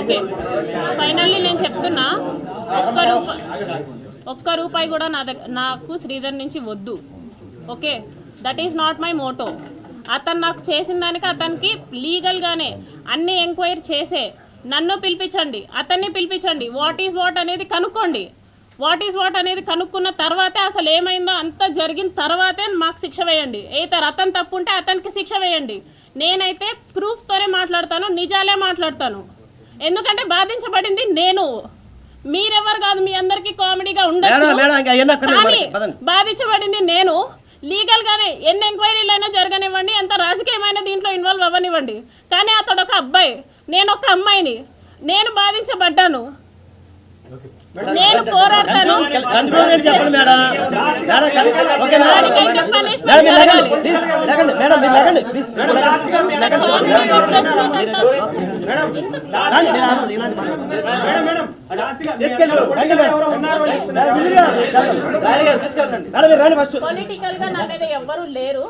Okay, finally నేను చెప్తున్నా, ఒక్క రూపాయి కూడా నాకు శ్రీధర్ నుంచి వద్దు. Okay, that is not my Moto. అతను నాకు చేసిన దానికి అతనికి లీగల్గానే అన్ని ఎంక్వైరీ చేసే నన్ను పిలిపించండి, అతన్ని పిలిపించండి, వాట్ ఈజ్ వాట్ అనేది కనుక్కోండి. వాట్ ఈజ్ వాట్ అనేది కనుక్కున్న తర్వాతే అసలు ఏమైందో అంతా జరిగిన తర్వాతే మాకు శిక్ష వేయండి. ఏతారు అతను తప్పు ఉంటే అతనికి శిక్ష వేయండి. నేనైతే ప్రూఫ్స్తోనే మాట్లాడతాను, నిజాలే మాట్లాడతాను. ఎందుకంటే బాధించబడింది నేను, మీరెవరు కాదు. మీ అందరికీ కామెడీగా ఉండొచ్చు, కానీ బాధించబడింది నేను. లీగల్ గానే ఎన్ని ఎంక్వైరీలు అయినా జరగనివ్వండి, ఎంత రాజకీయమైన దీంట్లో ఇన్వాల్వ్ అవ్వనివ్వండి, కానీ అతడు ఒక అబ్బాయి, నేను ఒక అమ్మాయిని, నేను బాధించబడ్డాను, నేను పోరాడతాను. పొలిటికల్ గా నా మీద ఎవ్వరూ లేరు.